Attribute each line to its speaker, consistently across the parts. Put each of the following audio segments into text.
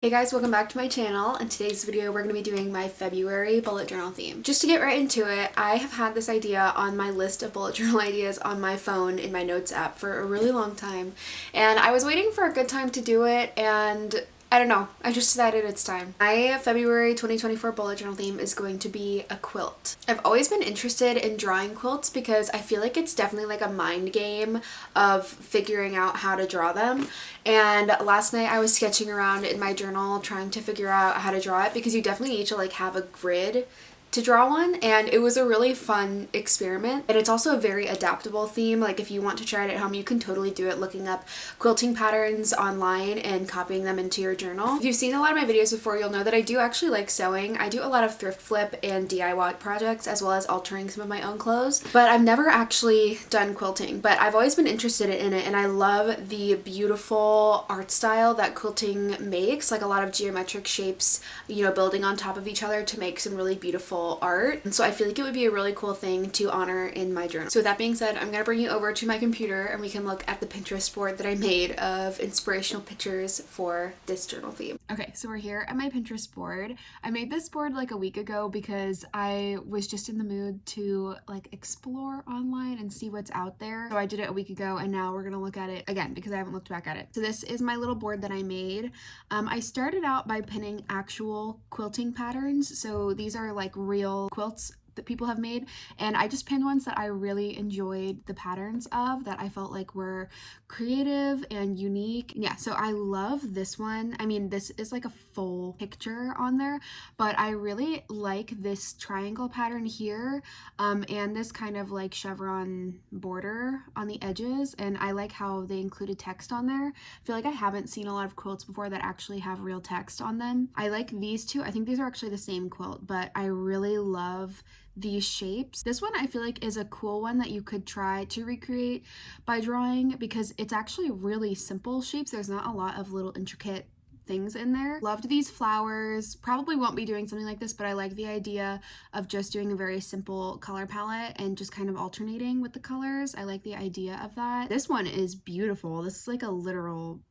Speaker 1: Hey guys, welcome back to my channel. In today's video, we're going to be doing my February bullet journal theme. Just to get right into it, I have had this idea on my list of bullet journal ideas on my phone in my notes app for a really long time, and I was waiting for a good time to do it, and I don't know, I just decided it's time. My February 2024 bullet journal theme is going to be a quilt. I've always been interested in drawing quilts because I feel like it's definitely like a mind game of figuring out how to draw them. And last night I was sketching around in my journal trying to figure out how to draw it because you definitely need to like have a grid to draw one, and it was a really fun experiment. And it's also a very adaptable theme. Like if you want to try it at home, you can totally do it looking up quilting patterns online and copying them into your journal. If you've seen a lot of my videos before, you'll know that I do actually like sewing. I do a lot of thrift flip and DIY projects as well as altering some of my own clothes, but I've never actually done quilting. But I've always been interested in it, and I love the beautiful art style that quilting makes, like a lot of geometric shapes, you know, building on top of each other to make some really beautiful art. And so I feel like it would be a really cool thing to honor in my journal. So with that being said, I'm gonna bring you over to my computer and we can look at the Pinterest board that I made of inspirational pictures for this journal theme. Okay, so we're here at my Pinterest board. I made this board like a week ago because I was just in the mood to like explore online and see what's out there. So I did it a week ago, and now we're gonna look at it again because I haven't looked back at it. So this is my little board that I made. I started out by pinning actual quilting patterns. So these are like real quilts that people have made, and I just pinned ones that I really enjoyed the patterns of, that I felt like were creative and unique. Yeah, so I love this one. I mean, this is like a full picture on there, but I really like this triangle pattern here, and this kind of like chevron border on the edges, and I like how they included text on there. I feel like I haven't seen a lot of quilts before that actually have real text on them. I like these two. I think these are actually the same quilt, but I really love these shapes. This one I feel like is a cool one that you could try to recreate by drawing because it's actually really simple shapes. There's not a lot of little intricate things in there. Loved these flowers. Probably won't be doing something like this, but I like the idea of just doing a very simple color palette and just kind of alternating with the colors. I like the idea of that. This one is beautiful. This is like a literal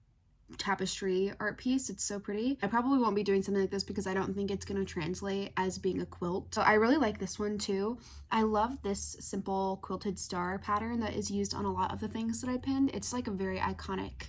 Speaker 1: tapestry art piece. It's so pretty. I probably won't be doing something like this because I don't think it's going to translate as being a quilt. So I really like this one too. I love this simple quilted star pattern that is used on a lot of the things that I pinned. It's like a very iconic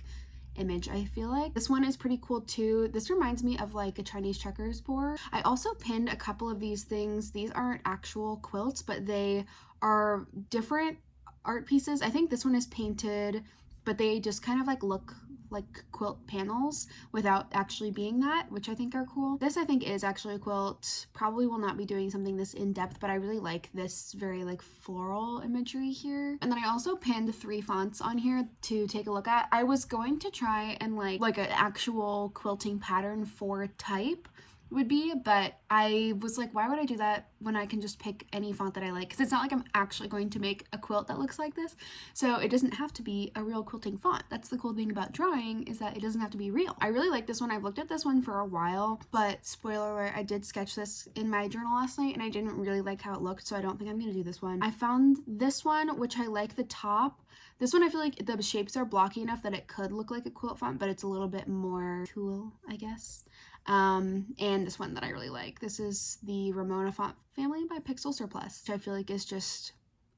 Speaker 1: image, I feel like. This one is pretty cool too. This reminds me of like a Chinese checkers board. I also pinned a couple of these things. These aren't actual quilts, but they are different art pieces. I think this one is painted, but they just kind of like look like quilt panels without actually being that, which I think are cool. This I think is actually a quilt. Probably will not be doing something this in-depth, but I really like this very like floral imagery here. And then I also pinned 3 fonts on here to take a look at. I was going to try and like an actual quilting pattern for type would be, but I was like, why would I do that when I can just pick any font that I like? Because it's not like I'm actually going to make a quilt that looks like this, so it doesn't have to be a real quilting font. That's the cool thing about drawing, is that it doesn't have to be real. I really like this one. I've looked at this one for a while, but spoiler alert, I did sketch this in my journal last night and I didn't really like how it looked, so I don't think I'm gonna do this one. I found this one, which I like the top. This one I feel like the shapes are blocky enough that it could look like a quilt font, but it's a little bit more tulle, I guess. And this one that I really like. This is the Ramona font family by Pixel Surplus, which I feel like is just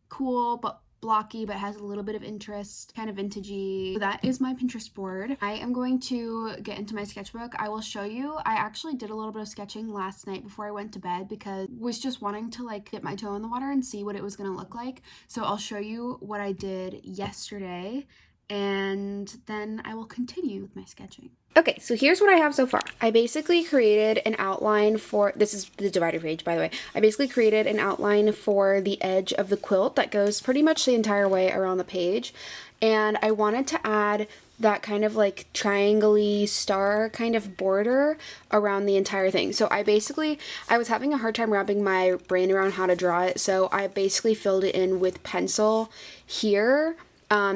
Speaker 1: cool but blocky, but has a little bit of interest, kind of vintagey. So that is my Pinterest board. I am going to get into my sketchbook. I will show you. I actually did a little bit of sketching last night before I went to bed because I was just wanting to like dip my toe in the water and see what it was gonna look like. So I'll show you what I did yesterday, and then I will continue with my sketching. Okay, so here's what I have so far. I basically created an outline for, this is the divider page, by the way. I basically created an outline for the edge of the quilt that goes pretty much the entire way around the page. And I wanted to add that kind of like triangle-y star kind of border around the entire thing. So I was having a hard time wrapping my brain around how to draw it. So I basically filled it in with pencil here,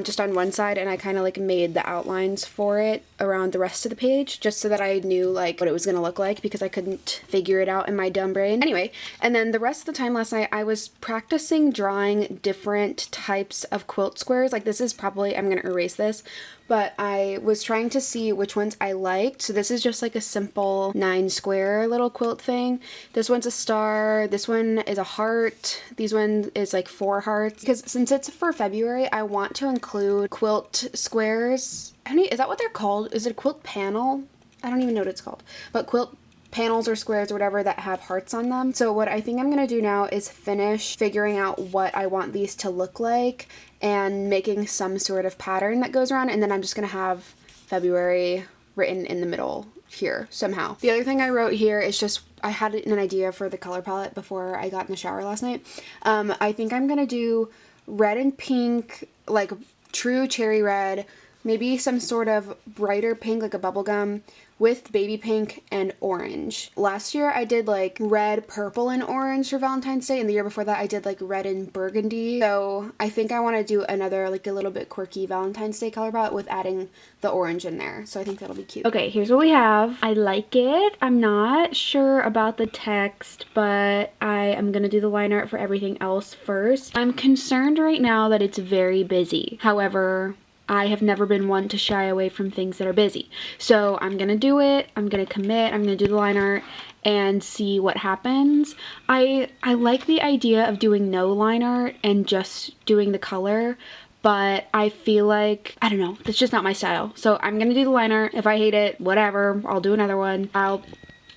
Speaker 1: just on one side, and I kind of like made the outlines for it around the rest of the page just so that I knew like what it was going to look like because I couldn't figure it out in my dumb brain. Anyway, and then the rest of the time last night I was practicing drawing different types of quilt squares. Like this is probably, I'm going to erase this, but I was trying to see which ones I liked. So this is just like a simple 9 square little quilt thing. This one's a star. This one is a heart. These one is like 4 hearts. Because since it's for February, I want to include quilt squares. Is that what they're called? Is it a quilt panel? I don't even know what it's called. But quilt panels or squares or whatever that have hearts on them. So what I think I'm going to do now is finish figuring out what I want these to look like and making some sort of pattern that goes around, and then I'm just going to have February written in the middle here somehow. The other thing I wrote here is just, I had an idea for the color palette before I got in the shower last night. I think I'm going to do red and pink, like true cherry red, maybe some sort of brighter pink like a bubblegum with baby pink and orange. Last year I did like red, purple, and orange for Valentine's Day, and the year before that I did like red and burgundy. So I think I want to do another like a little bit quirky Valentine's Day color palette with adding the orange in there. So I think that'll be cute. Okay, here's what we have. I like it. I'm not sure about the text, but I am gonna do the line art for everything else first. I'm concerned right now that it's very busy. However, I have never been one to shy away from things that are busy. So I'm gonna do it, I'm gonna commit, I'm gonna do the line art and see what happens. I like the idea of doing no line art and just doing the color, but I feel like, I don't know, that's just not my style. So I'm gonna do the line art. If I hate it, whatever, I'll do another one. I'll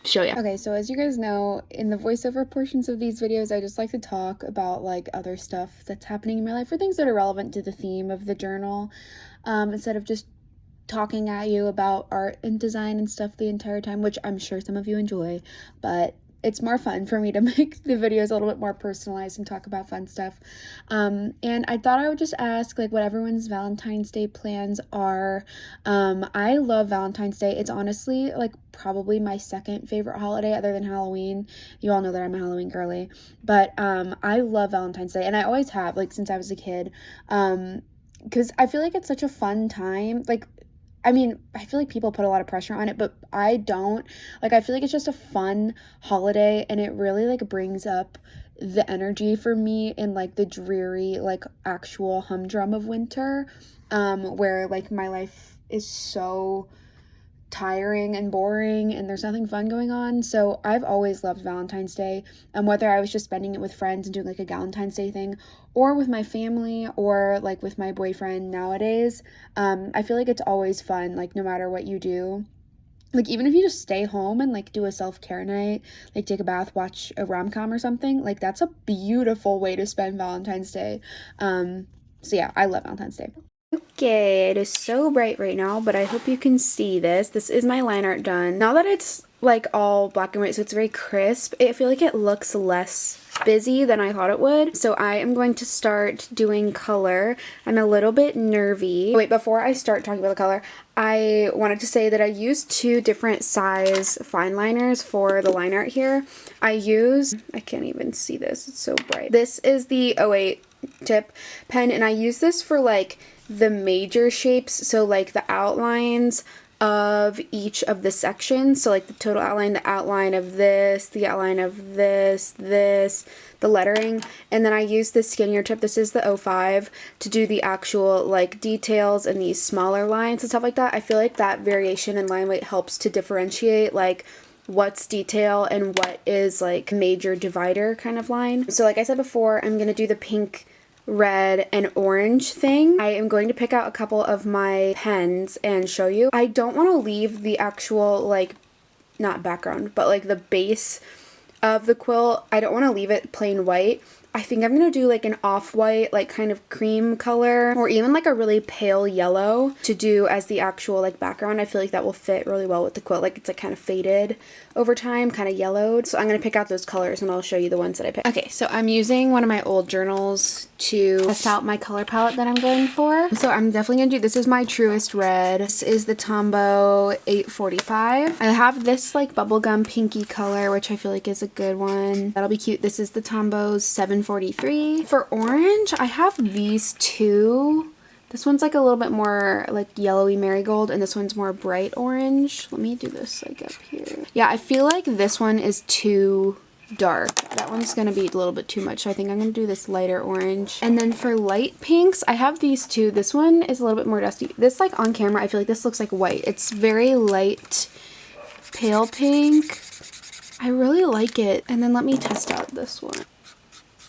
Speaker 1: show you. Okay, so as you guys know, in the voiceover portions of these videos, I just like to talk about like other stuff that's happening in my life or things that are relevant to the theme of the journal, instead of just talking at you about art and design and stuff the entire time, which I'm sure some of you enjoy, but it's more fun for me to make the videos a little bit more personalized and talk about fun stuff. And I thought I would just ask like what everyone's Valentine's Day plans are. I love Valentine's Day. It's honestly like probably my second favorite holiday other than Halloween. You all know that I'm a Halloween girly, but I love Valentine's Day, and I always have, like since I was a kid, because I feel like it's such a fun time. Like, I mean, I feel like people put a lot of pressure on it, but I don't. Like, I feel like it's just a fun holiday, and it really, like, brings up the energy for me in, like, the dreary, like, actual humdrum of winter, where, like, my life is so tiring and boring and there's nothing fun going on. So I've always loved Valentine's Day, and whether I was just spending it with friends and doing like a Valentine's Day thing or with my family or like with my boyfriend nowadays, I feel like it's always fun, like no matter what you do. Like even if you just stay home and like do a self-care night, like take a bath, watch a rom-com or something, like that's a beautiful way to spend Valentine's Day. So yeah, I love Valentine's Day. Okay, it is so bright right now, but I hope you can see this. This is my line art done. Now that it's like all black and white, so it's very crisp, I feel like it looks less busy than I thought it would. So I am going to start doing color. I'm a little bit nervy. Wait, before I start talking about the color, I wanted to say that I used 2 different size fine liners for the line art here. I can't even see this, it's so bright. This is the 08 tip pen, and I use this for like the major shapes, so like the outlines of each of the sections, so like the total outline, the outline of this, the outline of this, the lettering, and then I use this skinnier tip, this is the 05, to do the actual like details and these smaller lines and stuff like that. I feel like that variation in line weight helps to differentiate like what's detail and what is like major divider kind of line. So like I said before, I'm gonna do the pink, red, and orange thing. I am going to pick out a couple of my pens and show you. I don't want to leave the actual like, not background, but like the base of the quilt, I don't want to leave it plain white. I think I'm going to do like an off-white, like kind of cream color, or even like a really pale yellow to do as the actual like background. I feel like that will fit really well with the quilt. Like it's like kind of faded over time, kind of yellowed. So I'm going to pick out those colors and I'll show you the ones that I picked. Okay, so I'm using one of my old journals to test out my color palette that I'm going for. So I'm definitely going to do, this is my Truest Red. This is the Tombow 845. I have this like bubblegum pinky color, which I feel like is a good one. That'll be cute. This is the Tombow 743. For orange, I have these 2 This one's like a little bit more like yellowy marigold, and this one's more bright orange. Let me do this like up here. Yeah, I feel like this one is too dark. That one's gonna be a little bit too much, so I think I'm gonna do this lighter orange. And then for light pinks, I have these two. This one is a little bit more dusty. This, like on camera, I feel like this looks like white. It's very light pale pink. I really like it. And then let me test out this one.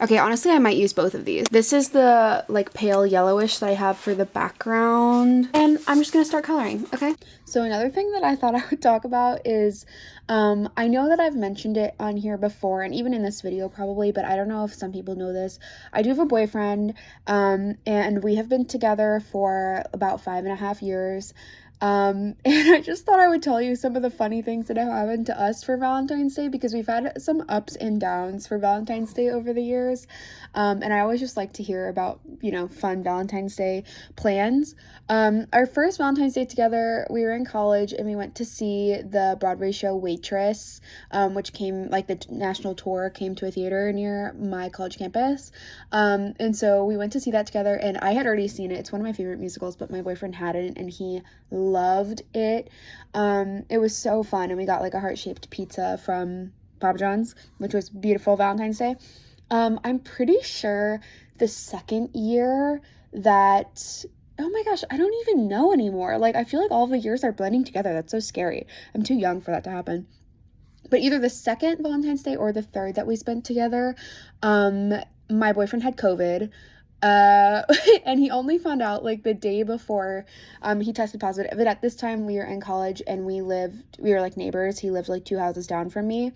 Speaker 1: Okay, honestly, I might use both of these. This is the like pale yellowish that I have for the background. And I'm just gonna start coloring, okay? So another thing that I thought I would talk about is, I know that I've mentioned it on here before and even in this video probably, but I don't know if some people know this. I do have a boyfriend, and we have been together for about 5.5 years. And I just thought I would tell you some of the funny things that have happened to us for Valentine's Day, because we've had some ups and downs for Valentine's Day over the years. And I always just like to hear about, you know, fun Valentine's Day plans. Our first Valentine's Day together, we were in college and we went to see the Broadway show Waitress, which came, like the national tour came to a theater near my college campus. And so we went to see that together, and I had already seen it. It's one of my favorite musicals, but my boyfriend hadn't, and he loved it. It was so fun, and we got like a heart-shaped pizza from Papa John's, which was beautiful Valentine's Day. I'm pretty sure the second year that, oh my gosh, I don't even know anymore. Like, I feel like all of the years are blending together. That's so scary. I'm too young for that to happen. But either the second Valentine's Day or the third that we spent together, my boyfriend had COVID. And he only found out like the day before he tested positive. But at this time we were in college and we were like neighbors. He lived like 2 houses down from me.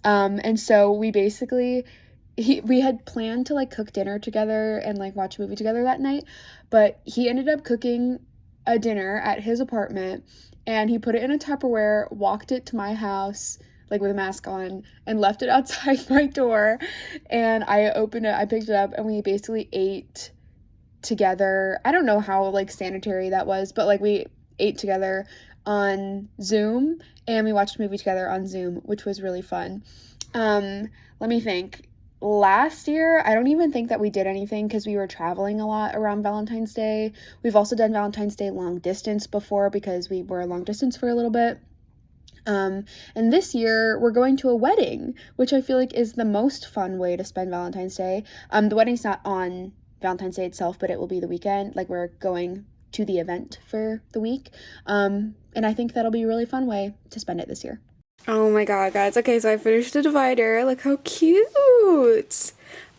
Speaker 1: And so we basically, we had planned to like cook dinner together and like watch a movie together that night, but he ended up cooking a dinner at his apartment, and he put it in a Tupperware, walked it to my house like with a mask on, and left it outside my door. And I opened it, I picked it up, and we basically ate together. I don't know how like sanitary that was, but like we ate together on Zoom, and we watched a movie together on Zoom, which was really fun. Let me think. Last year, I don't even think that we did anything because we were traveling a lot around Valentine's Day. We've also done Valentine's Day long distance before because we were long distance for a little bit. And this year we're going to a wedding, which I feel like is the most fun way to spend Valentine's Day. The wedding's not on Valentine's Day itself, but it will be the weekend. Like, we're going to the event for the week. And I think that'll be a really fun way to spend it this year. Oh my god, guys. Okay, so I finished the divider. Look how cute!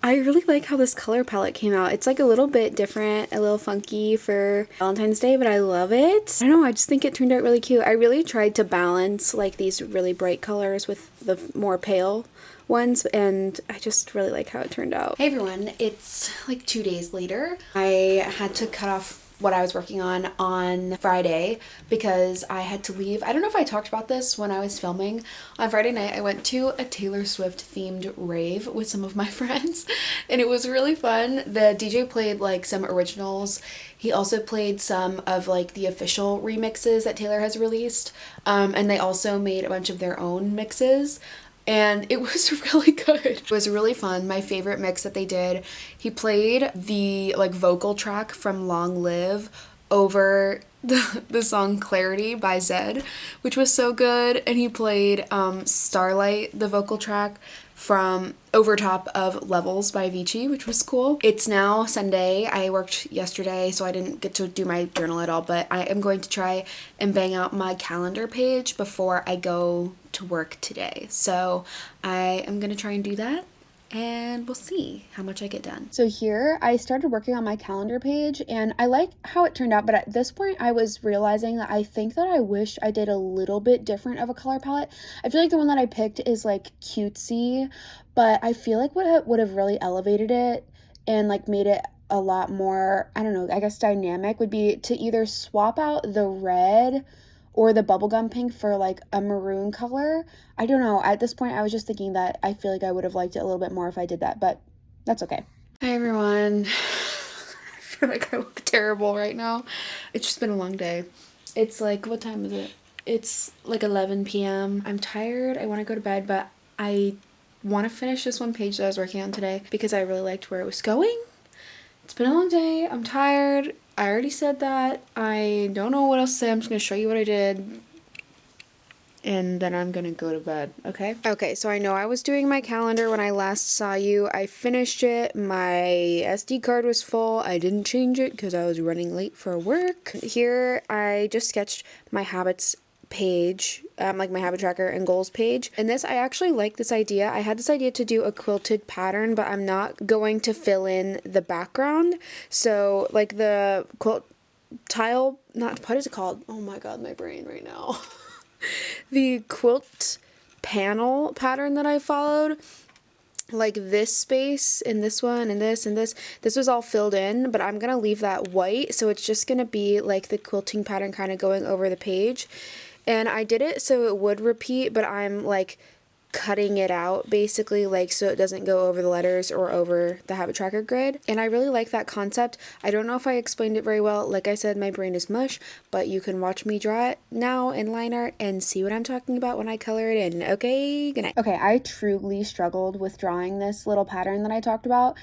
Speaker 1: I really like how this color palette came out. It's like a little bit different, a little funky for Valentine's Day, but I love it. I don't know, I just think it turned out really cute. I really tried to balance like these really bright colors with the more pale ones, and I just really like how it turned out. Hey everyone, it's like 2 days later. I had to cut off what I was working on Friday because I had to leave. I don't know if I talked about this when I was filming. On Friday night, I went to a Taylor Swift themed rave with some of my friends, and it was really fun. The DJ played like some originals. He also played some of like the official remixes that Taylor has released, and they also made a bunch of their own mixes. And it was really good. It was really fun. My favorite mix that they did, he played the like vocal track from Long Live over the song Clarity by Zedd, which was so good. And he played Starlight, the vocal track, from over top of Levels by Avicii, which was cool. It's now Sunday. I worked yesterday, so I didn't get to do my journal at all, but I am going to try and bang out my calendar page before I go to work today. So I am gonna try and do that, and we'll see how much I get done. So here I started working on my calendar page, and I like how it turned out, but at this point I was realizing that I think that I wish I did a little bit different of a color palette. I feel like the one that I picked is like cutesy, but I feel like what would have really elevated it and like made it a lot more, I don't know, I guess dynamic would be to either swap out the red or the bubblegum pink for like a maroon color. I don't know. At this point, I was just thinking that I feel like I would have liked it a little bit more if I did that, but that's okay. Hi everyone. I feel like I look terrible right now. It's just been a long day. It's like, what time is it? It's like 11 p.m. I'm tired. I want to go to bed, but I want to finish this one page that I was working on today because I really liked where it was going. It's been a long day. I'm tired. I already said that. I don't know what else to say. I'm just going to show you what I did. And then I'm gonna go to bed, okay? Okay, so I know I was doing my calendar when I last saw you. I finished it. My SD card was full. I didn't change it because I was running late for work. Here, I just sketched my habits page, like my habit tracker and goals page. And this, I actually like this idea. I had this idea to do a quilted pattern, but I'm not going to fill in the background. So, like the quilt tile, not, what is it called? Oh my god, my brain right now. The quilt panel pattern that I followed, like this space and this one and this was all filled in, but I'm gonna leave that white, so it's just gonna be like the quilting pattern kind of going over the page. And I did it so it would repeat, but I'm like cutting it out basically, like so it doesn't go over the letters or over the habit tracker grid. And I really like that concept. I don't know if I explained it very well. Like I said, my brain is mush, but you can watch me draw it now in Lineart and see what I'm talking about when I color it in. Okay, good night. Okay, I truly struggled with drawing this little pattern that I talked about.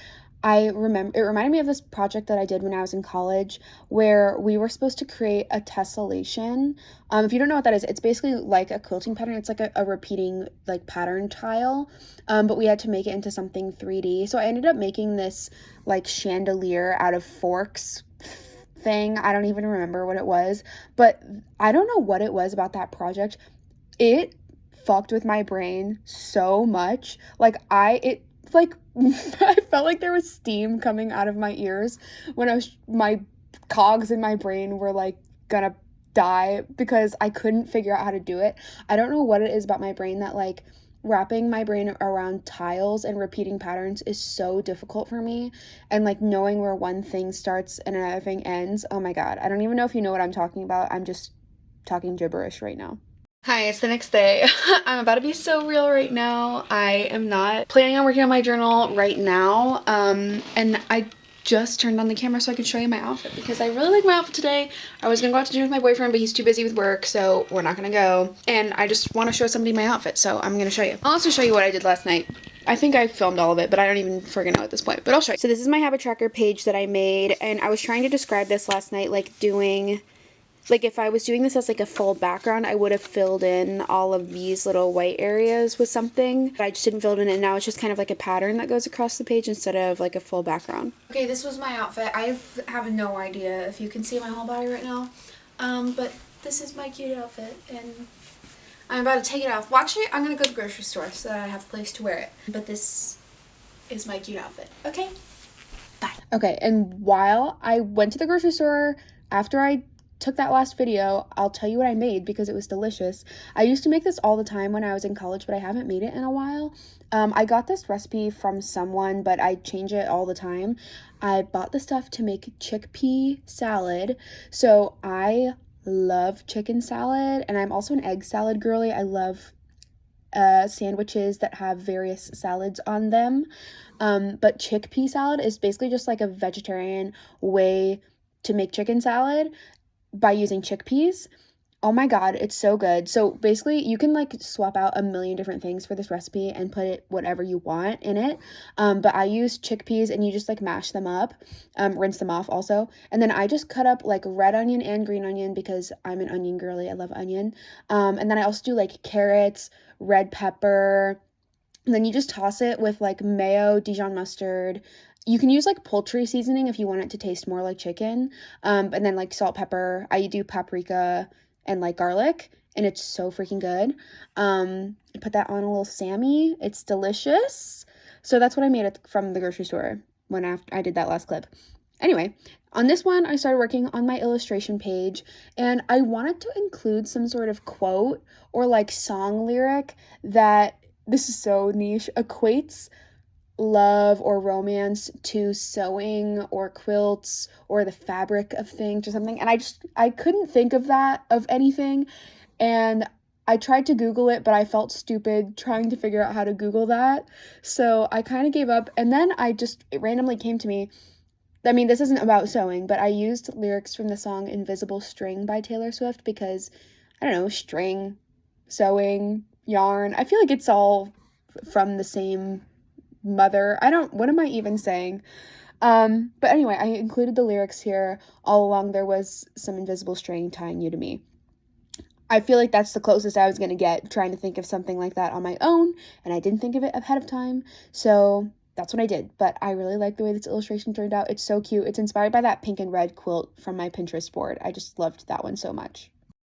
Speaker 1: I remember, it reminded me of this project that I did when I was in college where we were supposed to create a tessellation. If you don't know what that is, it's basically like a quilting pattern. It's like a repeating like pattern tile, but we had to make it into something 3D. So I ended up making this like chandelier out of forks thing. I don't even remember what it was, but I don't know what it was about that project. It fucked with my brain so much. Like I felt like there was steam coming out of my ears when my cogs in my brain were like gonna die because I couldn't figure out how to do it. I don't know what it is about my brain that like wrapping my brain around tiles and repeating patterns is so difficult for me, and like knowing where one thing starts and another thing ends. Oh my god, I don't even know if you know what I'm talking about. I'm just talking gibberish right now. Hi, it's the next day. I'm about to be so real right now. I am not planning on working on my journal right now. And I just turned on the camera so I can show you my outfit because I really like my outfit today. I was gonna go out to dinner with my boyfriend, but he's too busy with work, so we're not gonna go. And I just want to show somebody my outfit, so I'm gonna show you. I'll also show you what I did last night. I think I filmed all of it, but I don't even friggin' know at this point, but I'll show you. So this is my habit tracker page that I made, and I was trying to describe this last night, like if I was doing this as like a full background, I would have filled in all of these little white areas with something, but I just didn't fill it in, and now it's just kind of like a pattern that goes across the page instead of like a full background. Okay, this was my outfit. I have no idea if you can see my whole body right now, but this is my cute outfit, and I'm about to take it off. Well, actually, I'm going to go to the grocery store so that I have a place to wear it, but this is my cute outfit. Okay, bye. Okay, and while I went to the grocery store, after I took that last video, I'll tell you what I made because it was delicious. I used to make this all the time when I was in college, but I haven't made it in a while. I got this recipe from someone, but I change it all the time. I bought the stuff to make chickpea salad. So I love chicken salad, and I'm also an egg salad girly. I love sandwiches that have various salads on them. But chickpea salad is basically just like a vegetarian way to make chicken salad by using chickpeas. Oh my god, it's so good. So basically you can like swap out a million different things for this recipe and put it whatever you want in it, but I use chickpeas, and you just like mash them up, rinse them off also, and then I just cut up like red onion and green onion because I'm an onion girly. I love onion, and then I also do like carrots, red pepper, and then you just toss it with like mayo, Dijon mustard. You can use like poultry seasoning if you want it to taste more like chicken, and then like salt, pepper. I do paprika and like garlic, and it's so freaking good. I put that on a little Sammy. It's delicious. So that's what I made from the grocery store when I did that last clip. Anyway, on this one, I started working on my illustration page, and I wanted to include some sort of quote or like song lyric that, this is so niche, equates love or romance to sewing or quilts or the fabric of things or something, and I couldn't think of anything, and I tried to Google it, but I felt stupid trying to figure out how to Google that, so I kind of gave up. And then it randomly came to me. I mean, this isn't about sewing, but I used lyrics from the song Invisible String by Taylor Swift because, I don't know, string, sewing, yarn, I feel like it's all from the same mother. What am I even saying? But anyway, I included the lyrics here. All along there was some invisible string tying you to me. I feel like that's the closest I was going to get trying to think of something like that on my own, and I didn't think of it ahead of time, so that's what I did. But I really like the way this illustration turned out. It's so cute. It's inspired by that pink and red quilt from my Pinterest board. I just loved that one so much.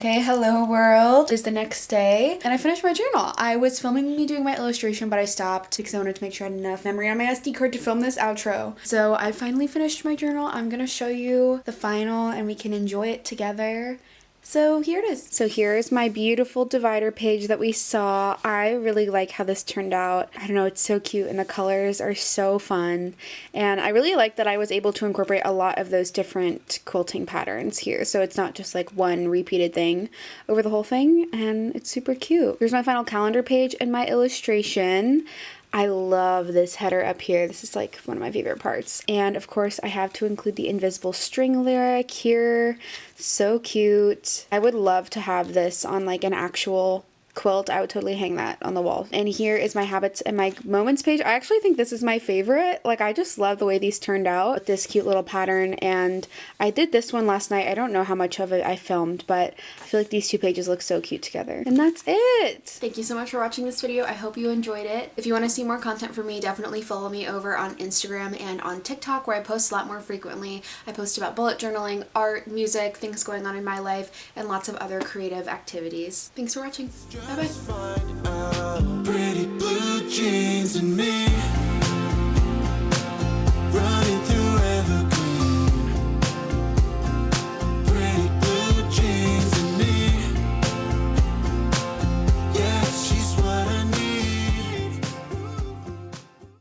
Speaker 1: Okay, hello world. It's the next day and I finished my journal. I was filming me doing my illustration, but I stopped because I wanted to make sure I had enough memory on my SD card to film this outro. So I finally finished my journal. I'm gonna show you the final and we can enjoy it together. So here it is. So here's my beautiful divider page that we saw. I really like how this turned out. I don't know, it's so cute and the colors are so fun. And I really like that I was able to incorporate a lot of those different quilting patterns here. So it's not just like one repeated thing over the whole thing, and it's super cute. Here's my final calendar page and my illustration. I love this header up here. This is like one of my favorite parts. And of course I have to include the invisible string lyric here. So cute. I would love to have this on like an actual quilt. I would totally hang that on the wall. And here is my habits and my moments page. I actually think this is my favorite. Like, I just love the way these turned out with this cute little pattern. And I did this one last night. I don't know how much of it I filmed, but I feel like these two pages look so cute together. And that's it. Thank you so much for watching this video. I hope you enjoyed it. If you want to see more content from me, definitely follow me over on Instagram and on TikTok, where I post a lot more frequently. I post about bullet journaling, art, music, things going on in my life, and lots of other creative activities. Thanks for watching. Bye-bye.